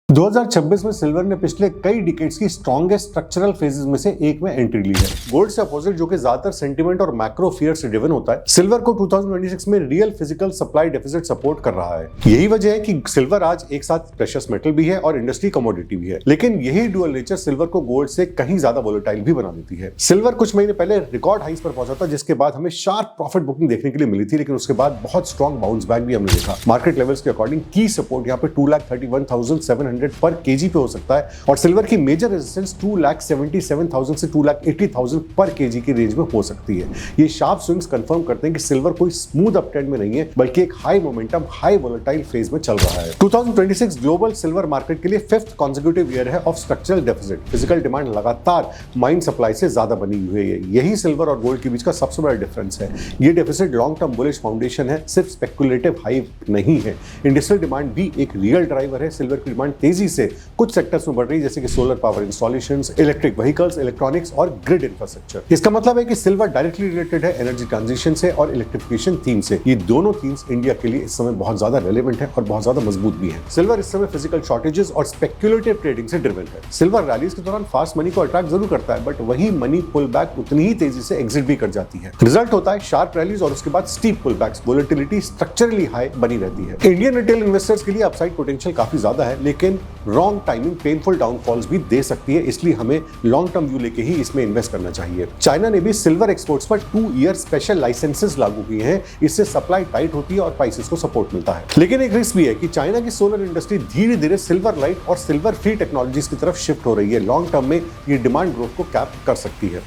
2026 में सिल्वर ने पिछले कई डिकेड्स की स्ट्रॉन्गेस्ट स्ट्रक्चरल फेजेस में से एक में एंट्री ली है। गोल्ड से अपोजिट, जो कि ज्यादातर सेंटीमेंट और मैक्रो फियर से ड्रिवन होता है, सिल्वर को 2026 में real physical supply deficit support कर रहा है। यही वजह है कि सिल्वर आज एक साथ प्रेशियस मेटल भी है और इंडस्ट्री कमोडिटी भी है। लेकिन यही डुअल नेचर सिल्वर को गोल्ड से कहीं ज्यादा वोलेटाइल भी बना देती है। सिल्वर कुछ महीने पहले रिकॉर्ड हाइस पर पहुंचा था, जिसके बाद हमें शार्प प्रॉफिट बुकिंग देखने के लिए मिली थी, लेकिन उसके बाद बहुत स्ट्रॉन्ग बाउंस बैक भी हमने देखा। मार्केट लेवल्स के अकॉर्डिंग की सपोर्ट यहाँ पे 2,31,700 पर केजी हो सकता है और सिल्वर की मेजर रेजिस्टेंस 2,77,000 से 2,80,000 पर केजी की रेंज में हो सकती है। ये शार्प स्विंग्स कंफर्म करते हैं कि सिल्वर कोई स्मूथ अपट्रेंड में नहीं है, बल्कि एक high momentum, high volatile phase में चल रहा है। 2026 ग्लोबल सिल्वर मार्केट के लिए 5th कॉन्सेक्यूटिव ईयर है of structural deficit. Physical demand लगातार माइन सप्लाई से ज्यादा बनी हुई है। यही सिल्वर और गोल्ड के बीच का सबसे बड़ा डिफरेंस है। ये deficit long term bullish foundation है, सिर्फ स्पेकुलेटिव हाइप नहीं है। इंडस्ट्रियल डिमांड भी एक रियल ड्राइवर है। सिल्वर की डिमांड तेजी से कुछ सेक्टर्स में बढ़ रही है, जैसे कि solar power installations, electric vehicles, electronics और ग्रिड इंफ्रास्ट्रक्चर। इसका मतलब है कि सिल्वर डायरेक्टली रिलेटेड है एनर्जी ट्रांजिशन से और इलेक्ट्रिफिकेशन थीम से। ये दोनों थीम्स इंडिया के लिए इस समय बहुत ज्यादा रेलेवेंट है और बहुत ज्यादा मजबूत भी है। सिल्वर इस समय फिजिकल शॉर्टेजेस और स्पेक्युलेटिव ट्रेडिंग से ड्रिवन है। सिल्वर रैलीज के दौरान फास्ट मनी को अट्रैक्ट जरूर करता है, बट वही मनी पुल बैक उतनी ही तेजी से एग्जिट भी कर जाती है। रिजल्ट होता है शार्प रैलीज और उसके बाद स्टीप पुल बैक्स। वोलेटिलिटी स्ट्रक्चरली हाई बनी रहती है। इंडियन रिटेल इन्वेस्टर्स के लिए अपसाइड पोटेंशियल काफी ज्यादा है, लेकिन रॉन्ग टाइमिंग पेनफुल डाउनफॉल्स भी दे सकती है, इसलिए हमें लॉन्ग टर्म व्यू लेके ही इसमें इन्वेस्ट करना चाहिए। चाइना ने भी सिल्वर एक्सपोर्ट्स पर 2 ईयर स्पेशल लाइसेंसेस लागू किए हैं। इससे सप्लाई टाइट होती है और प्राइसेस को सपोर्ट मिलता है। लेकिन एक रिस्क भी है कि चाइना की सोलर इंडस्ट्री धीरे धीरे सिल्वर लाइट और सिल्वर फ्री टेक्नोलॉजीज की तरफ शिफ्ट हो रही है। लॉन्ग टर्म में ये डिमांड ग्रोथ को कैप कर सकती है।